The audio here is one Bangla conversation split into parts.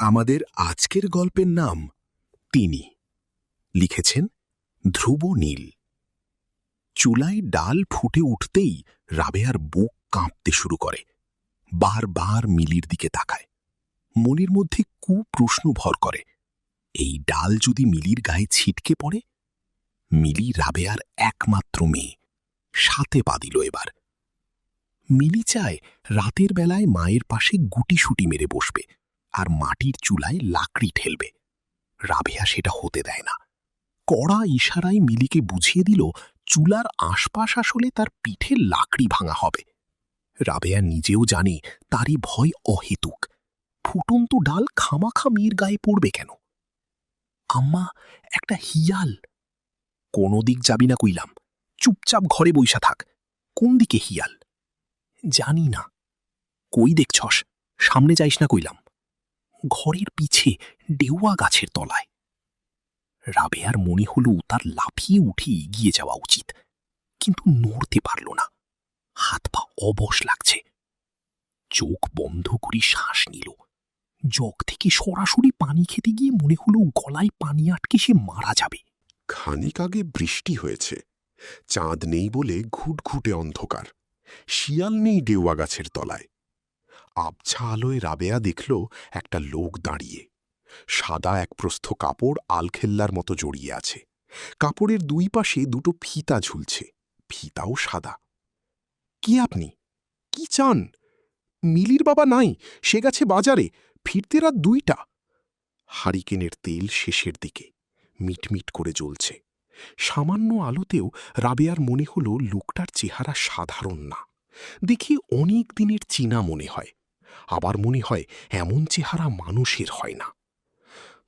আমাদের আজকের গল্পের নাম তিনি। লিখেছেন ধ্রুব নীল। চুলায় ডাল ফুটে উঠতেই রাবেয়ার বুক কাঁপতে শুরু করে। বারবার মিলির দিকে তাকায়। মনের মধ্যে কুপ্রশ্ন ভর করে, এই ডাল যদি মিলির গায়ে ছিটকে পড়ে? মিলি রাবেয়ার একমাত্র মেয়ে, সাথে পা দিল এবার। মিলি চায় রাতের বেলায় মায়ের পাশে গুটিসুটি মেরে বসবে আর মাটির চুলায় লাকড়ি ঠেলবে। রাবেয়া সেটা হতে দেয় না। কড়া ইশারায় মিলিকে বুঝিয়ে দিল চুলার আশপাশ আসলে তার পিঠে লাকড়ি ভাঙা হবে। রাবেয়া নিজেও জানে তারই ভয় অহেতুক। ফুটন্ত ডাল খামাখা মেয়ের গায়ে পড়বে কেন? আম্মা, একটা হিয়াল। কোনো দিক যাবি না কইলাম, চুপচাপ ঘরে বইসা থাক। কোন দিকে হিয়াল? জানি না। কই দেখছস? সামনে যাইস না কইলাম। ঘরের পিছে ডেউয়া গাছের তলায়। রাবেয়ার মনে হল তার লাফিয়ে উঠে এগিয়ে যাওয়া উচিত, কিন্তু নড়তে পারল না। হাত পা অবশ লাগছে। চোখ বন্ধ করে শ্বাস নিল। জগ থেকে সরাসরি পানি খেতে গিয়ে মনে হল গলায় পানি আটকে সে মারা যাবে। খানিক আগে বৃষ্টি হয়েছে। চাঁদ নেই বলে ঘুটঘুটে অন্ধকার। শিয়াল নেই ডেউয়া গাছের তলায়। আবছা আলোয় রাবেয়া দেখল একটা লোক দাঁড়িয়ে। সাদা এক প্রস্থ কাপড় আলখেল্লার মতো জড়িয়ে আছে। কাপড়ের দুই পাশে দুটো ফিতা ঝুলছে, ফিতাও সাদা। কি আপনি? কি চান? মিলির বাবা নাই, সে গেছে বাজারে, ফিরতে রাত 2টা। হারিকেনের তেল শেষের দিকে মিটমিট করে জ্বলছে। সামান্য আলোতেও রাবেয়ার মনে হল লোকটার চেহারা সাধারণ না। দেখি অনেক দিনের চীনা মনে হয়, আবার মনে হয় এমন চেহারা মানুষের হয় না।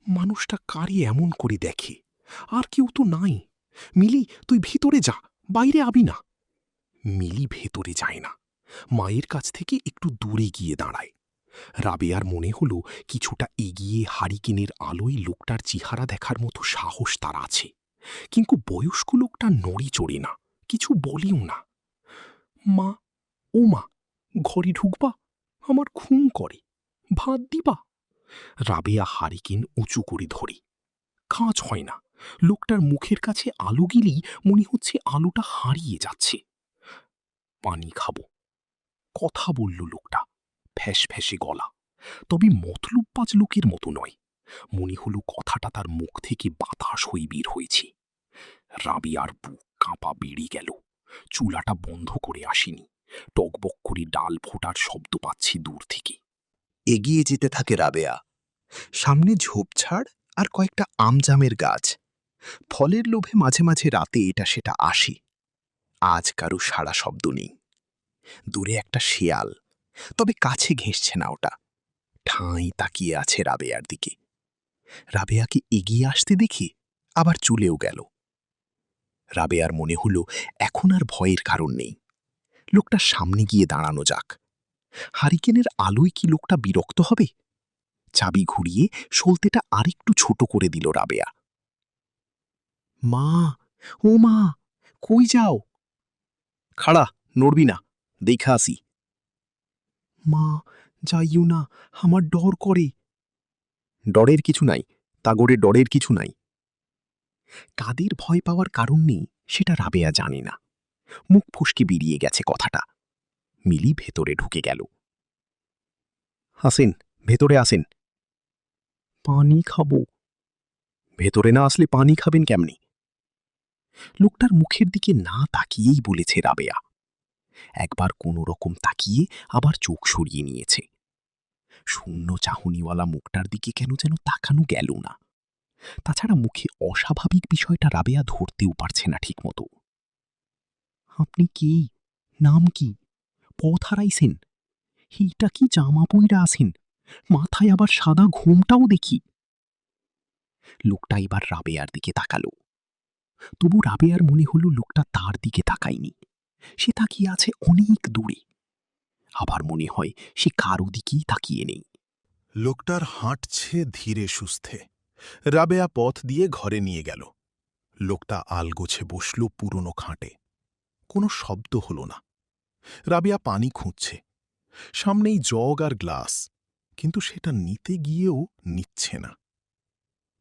মানুষটা কারি এমন করে দেখে? আর কেউ তো নাই। মিলি, তুই ভিতরে যা, বাইরে আবি না। মিলি ভেতরে যায় না, মায়ের কাছ থেকে একটু দূরে গিয়ে দাঁড়ায়। রাবেয়ার মনে হল কিছুটা এগিয়ে হারিকেনের আলোয় লোকটার চেহারা দেখার মতো সাহস তার আছে, কিন্তু বয়স্ক লোকটা নড়ে চড়ে না, কিছু বলেও না। মা, ও মা, ঘরে ঢুকবা? আমার ঘুম করে, ভাত দিবা? রাবেয়া হারিকেন উঁচু করে ধরে। কাজ হয় না। লোকটার মুখের কাছে আলো গেলেই মনে হচ্ছে আলোটা হারিয়ে যাচ্ছে। পানি খাবো, কথা বলল লোকটা, ফ্যাস ফ্যাসে গলা। তবে মতলববাজ লোকের মতো নয়। মনে হল কথাটা তার মুখ থেকে বাতাস হয়ে বের হয়েছে। রাবেয়ার বুক কাঁপা বেড়ে গেল। চুলাটা বন্ধ করে আসেনি। টকবক করে ডাল ফোটার শব্দ পাচ্ছে দূর থেকে। এগিয়ে যেতে থাকে রাবেয়া। সামনে ঝোপঝাড় আর কয়েকটা আমজামের গাছ। ফলের লোভে মাঝে মাঝে রাতে এটা সেটা আসে। আজ কারো সাড়া শব্দ নেই। দূরে একটা শেয়াল, তবে কাছে ঘেঁষছে না ওটা। ঠাঁই তাকিয়ে আছে রাবেয়ার দিকে। রাবেয়াকে এগিয়ে আসতে দেখে আবার চলেও গেল। রাবেয়ার মনে হল এখন আর ভয়ের কারণ নেই। লোকটার সামনে গিয়ে দাঁড়ানো যাক। হারিকেনের আলোয় কি লোকটা বিরক্ত হবে? চাবি ঘুরিয়ে সলতেটা আরেকটু ছোট করে দিল রাবেয়া। মা, ও মা, কই যাও? খাড়া, নড়বি না, দেখা আসি। মা, যাইও না, আমার ডর করে। ডরের কিছু নাই, তাগরে ডরের কিছু নাই। কাদের ভয় পাওয়ার কারণ নেই সেটা রাবেয়া জানে না। মুখ ফসকে বেরিয়ে গেছে কথাটা। মিলি ভেতরে ঢুকে গেল। আসেন, ভেতরে আসেন। পানি খাবো। ভেতরে না আসলে পানি খাবেন কেমনি? লোকটার মুখের দিকে না তাকিয়েই বলেছে রাবেয়া। একবার কোনো রকম তাকিয়ে আবার চোখ সরিয়ে নিয়েছে। শূন্য চাহনিওয়ালা মুখটার দিকে কেন যেন তাকানো গেল না। তাছাড়া মুখে অস্বাভাবিক বিষয়টা রাবেয়া ধরতেও পারছে না ঠিক মতো। আপনি কি? নাম কি? পথ হারাইছেন? এইটা কি জামা পইরা আছেন? মাথায় আবার সাদা ঘোমটাও দেখি। লোকটা এবার রাবেয়ার দিকে তাকালো। তবু রাবেয়ার মনে হল লোকটা তার দিকে তাকায়নি, সে তাকিয়ে আছে অনেক দূরে। আবার মনে হয় সে কারো দিকেই তাকিয়ে নেই। লোকটার হাঁটছে ধীরে সুস্থে। রাবেয়া পথ দিয়ে ঘরে নিয়ে গেল। লোকটা আলগোছে বসল পুরনো খাটে। কোনো শব্দ হল না। রাবেয়া পানি খুঁজছে। সামনেই জগ আর গ্লাস, কিন্তু সেটা নিতে গিয়েও নিচ্ছে না।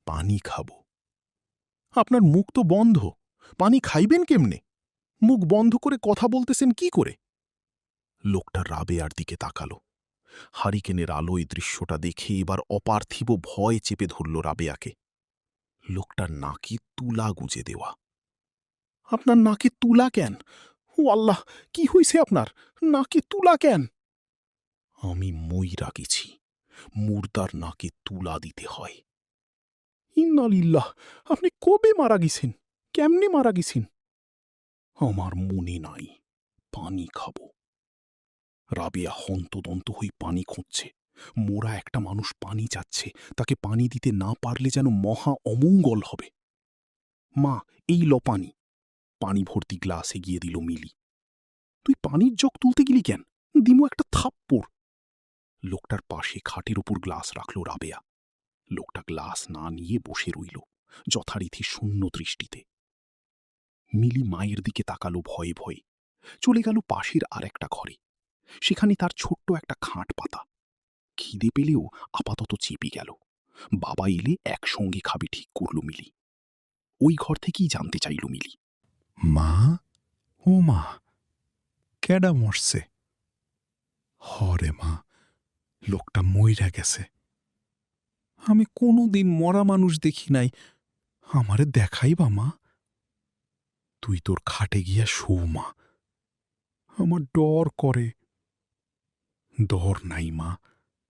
পানি খাব। আপনার মুখ তো বন্ধ, পানি খাইবেন কেমনে? মুখ বন্ধ করে কথা বলতেছেন কি করে? লোকটা রাবেয়ার দিকে তাকালো। হারিকেনের আলোয় দৃশ্যটা দেখে এবার অপার্থিব ভয় চেপে ধরল রাবেয়াকে। লোকটার নাকে তুলা গুজে দেওয়া। আপনার নাকে তুলা কেন? ও আল্লাহ, কি হইছে আপনার? নাকে তুলা কেন? আমি মইরা গেছি, মুর্দার নাকে তুলা দিতে হয়। ইন্নালিল্লাহ, আপনি কবে মারা গেছেন? কেমনে মারা গেছেন? আমার মনে নাই। পানি খাব। রাবেয়া হন্তদন্ত হয়ে পানি খুঁজছে। মোরা একটা মানুষ পানি চাচ্ছে, তাকে পানি দিতে না পারলে যেন মহা অমঙ্গল হবে। মা, এই ল পানি। পানি ভর্তি গ্লাস এগিয়ে দিল মিলি। তুই পানির জগ তুলতে গেলি কেন? দিমু একটা থাপ্পড়। লোকটার পাশে খাটের উপর গ্লাস রাখল রাবেয়া। লোকটা গ্লাস না নিয়ে বসে রইল, যথারীতি শূন্য দৃষ্টিতে। মিলি মায়ের দিকে তাকালো ভয়ে ভয়ে। চলে গেল পাশের আর একটা ঘরে। সেখানে তার ছোট্ট একটা খাট পাতা। খিদে পেলেও আপাতত চেপে গেল। বাবা এলে একসঙ্গে খাবে ঠিক করল মিলি। ওই ঘর থেকেই জানতে চাইল মিলি। মা, ও মা, কেডা মরছে? হরে মা, লোকটা মইরা গেছে। আমি কোনোদিন মরা মানুষ দেখি নাই, আমারে দেখাইবা মা? তুই তোর খাটে গিয়া শো মা, আমার ডর করে। ডর নাই মা,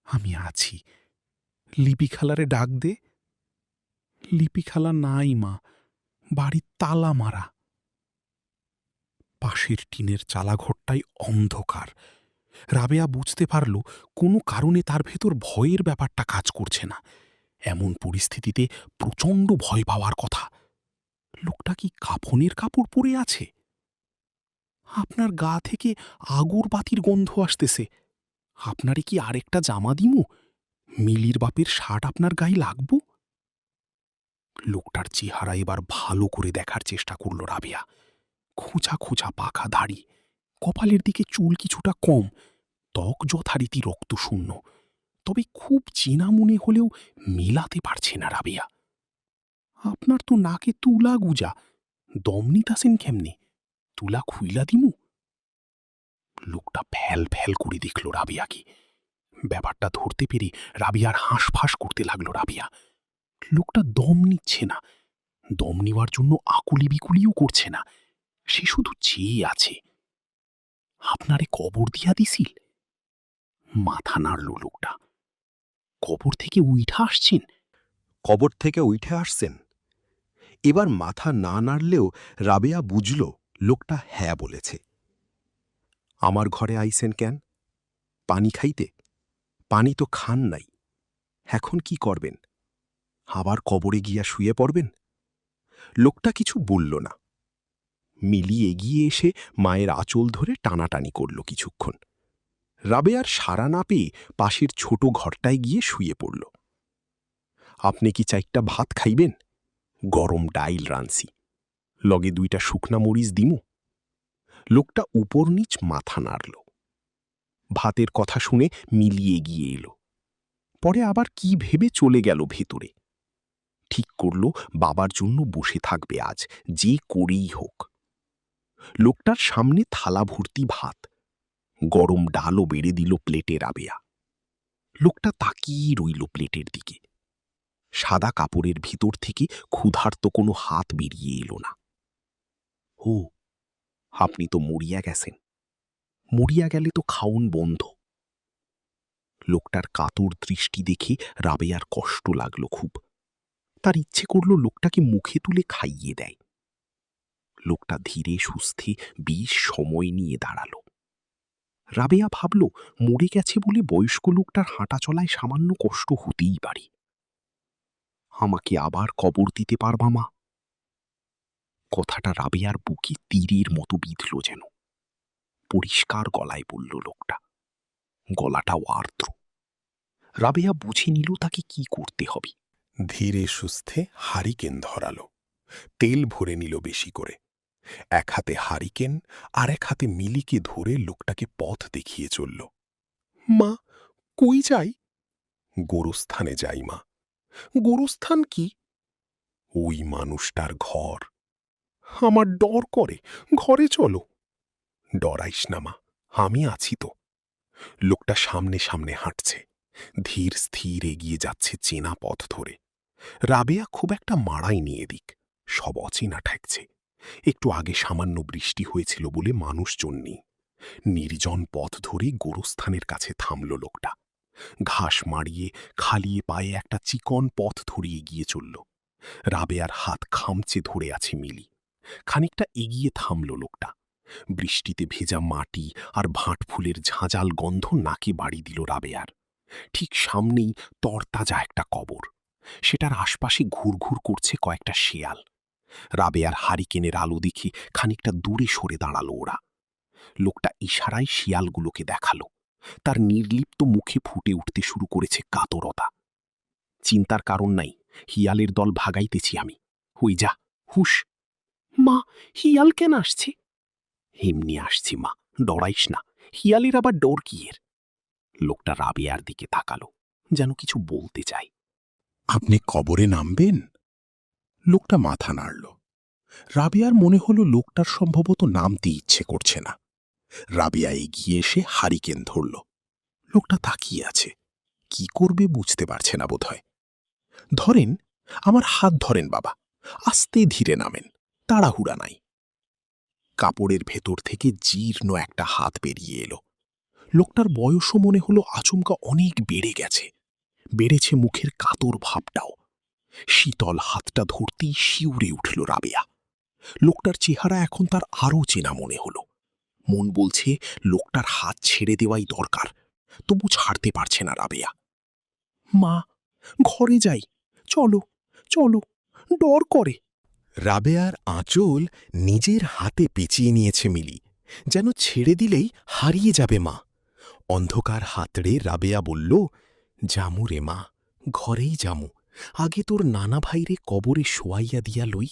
আমি আছি। লিপি খালারে ডাক দে। লিপি খালা নাই মা, বাড়ির তালা মারা। পাশের টিনের চালাঘরটাই অন্ধকার। রাবেয়া বুঝতে পারল কোনো কারণে তার ভেতর ভয়ের ব্যাপারটা কাজ করছে না। এমন পরিস্থিতিতে প্রচণ্ড ভয় পাওয়ার কথা। লোকটা কি কাফনের কাপড় পরে আছে? আপনার গা থেকে আগরবাতির গন্ধ আসতেছে। আপনারে কি আরেকটা জামা দিমু? মিলির বাপের শার্ট আপনার গায়ে লাগবো? লোকটার চেহারা এবার ভালো করে দেখার চেষ্টা করল রাবেয়া। খোঁচা খোঁচা পাখা দাড়ি, কপালের দিকে চুল কিছুটা কম, ত্বক যথারীতি রক্তশূন্য। তবে খুব চেনা মনে হলেও মেলাতে পারছে না রাবেয়া। আপনার তো নাকে তুলা গুজা, দম নিতাছেন কেমনে? তুলা খুইলা দিমু? লোকটা ফ্যাল ফ্যাল করে দেখল রাবেয়াকে। ব্যাপারটা ধরতে পেরে রাবেয়ার হাঁসফাঁস করতে লাগল রাবেয়া। লোকটা দম নিচ্ছে না, দম নেওয়ার জন্য আকুলি বিকুলিও করছে না, সে শুধু চেয়ে আছে। আপনারে কবর দিয়া দিছিল? মাথা নাড়ল লোকটা। কবর থেকে উইঠা আসছেন? কবর থেকে উঠে আসছেন। এবার মাথা না নাড়লেও রাবেয়া বুঝল লোকটা হ্যাঁ বলেছে। আমার ঘরে আইছেন কেন? পানি খাইতে? পানি তো খান নাই, এখন কি করবেন? আবার কবরে গিয়া শুয়ে পড়বেন? লোকটা কিছু বলল না। মিলি এগিয়ে এসে মায়ের আঁচল ধরে টানাটানি করল কিছুক্ষণ। রাবেয়ার সাড়া না পেয়ে পাশের ছোট ঘরটায় গিয়ে শুয়ে পড়ল। আপনি কি চাইরটা ভাত খাইবেন? গরম ডাইল রানছি, লগে 2টা শুকনা মরিচ দিমু? লোকটা উপর নিচ মাথা নাড়ল। ভাতের কথা শুনে মিলিয়ে গিয়ে এলো। পরে আবার কি ভেবে চলে গেল ভেতরে। ঠিক করল বাবার জন্য বসে থাকবে আজ, যে করেই হোক। লোকটার সামনে থালা ভর্তি ভাত, গরম ডালও বেড়ে দিল প্লেটে রাবেয়া। লোকটা তাকিয়ে রইল প্লেটের দিকে। সাদা কাপড়ের ভিতর থেকে ক্ষুধার্ত কোনো হাত বেরিয়ে এলো না। ও, আপনি তো মরিয়া গেছেন। মরিয়া গেলে তো খাউন বন্ধ। লোকটার কাতর দৃষ্টি দেখে রাবেয়ার কষ্ট লাগল খুব। তার ইচ্ছে করল লোকটাকে মুখে তুলে খাইয়ে দেয়। লোকটা ধীরে সুস্থে বেশ সময় নিয়ে দাঁড়াল। রাবেয়া ভাবল মরে গেছে বলে বয়স্ক লোকটার হাঁটা চলায় সামান্য কষ্ট হতেই পারে। আমাকে আবার কবর দিতে পারবা মা? কথাটা রাবেয়ার বুকে তীরের মতো বিঁধল যেন। পরিষ্কার গলায় বলল লোকটা, গলাটাও আর্দ্র। রাবেয়া বুঝে নিল তাকে কি করতে হবে। ধীরে সুস্থে হারিকেন ধরালো, তেল ভরে নিল বেশি করে। এক হাতে হারিকেন আর এক হাতে মিলিকে ধরে লোকটাকে পথ দেখিয়ে চলল। মা, কই যাই? গোরস্থানে যাই মা। গোরস্থান কি? ওই মানুষটার ঘর। আমার ডর করে, ঘরে চলো। ডরাইস না মা, আমি আছি তো। লোকটা সামনে সামনে হাঁটছে, ধীর স্থির এগিয়ে যাচ্ছে চেনা পথ ধরে। রাবেয়া খুব একটা মারায়নি এদিক, সব অচেনা ঠেকছে। একটু আগে সামান্য বৃষ্টি হয়েছিল বলে মানুষজন নেই। নির্জন পথ ধরে গোরস্থানের কাছে থামল লোকটা। ঘাস মাড়িয়ে খালিয়ে পায়ে একটা চিকন পথ ধরে এগিয়ে চলল। রাবেয়ার হাত খামচে ধরে আছে মিলি। খানিকটা এগিয়ে থামল লোকটা। বৃষ্টিতে ভেজা মাটি আর ভাঁট ফুলের ঝাঁঝাল গন্ধ নাকে বাড়ি দিল রাবেয়ার। ঠিক সামনেই তরতাজা একটা কবর, সেটার আশপাশে ঘুরঘুর করছে কয়েকটা শেয়াল। রাবেয়ার হারিকেনের আলো দেখে খানিকটা দূরে সরে দাঁড়ালো ওরা। লোকটা ইশারায় শিয়ালগুলোকে দেখালো। তার নির্লিপ্ত মুখে ফুটে উঠতে শুরু করেছে কাতরতা। চিন্তার কারণ নাই, হিয়ালের দল ভাগাইতেছি আমি। হই যা, হুশ। মা, হিয়াল কেন আসছে? এমনি আসছি মা, ডরাইস না। হিয়ালের আবার ডর কি এর? লোকটা রাবেয়ার দিকে তাকালো, যেন কিছু বলতে চায়। আপনি কবরে নামবেন? লোকটা মাথা নাড়ল। রাবেয়ার মনে হলো লোকটার সম্ভবত নামতে ইচ্ছে করছে না। রাবেয়া এগিয়ে এসে হারিকেন ধরল। লোকটা তাকিয়ে আছে, কি করবে বুঝতে পারছে না বোধহয়। ধরেন, আমার হাত ধরেন বাবা, আস্তে ধীরে নামেন, তাড়াহুড়া নাই। কাপড়ের ভেতর থেকে জীর্ণ একটা হাত বেরিয়ে এলো। লোকটার বয়সও মনে হলো আচমকা অনেক বেড়ে গেছে। বেড়েছে মুখের কাতর ভাবটাও। শীতল হাতটা ধরতেই শিউরে উঠল রাবেয়া। লোকটার চেহারা এখন তার আরও চেনা মনে হলো। মন বলছে লোকটার হাত ছেড়ে দেওয়াই দরকার, তবু ছাড়তে পারছে না রাবেয়া। মা, ঘরে যাই, চলো চলো, ডর করে। রাবেয়ার আঁচল নিজের হাতে পেঁচিয়ে নিয়েছে মিলি, যেন ছেড়ে দিলেই হারিয়ে যাবে মা। অন্ধকার হাতড়ে রাবেয়া বলল, জামু রে মা, ঘরেই জামু। আগে তোর নানা ভাইরে কবরে শোয়াইয়া দিয়া লই।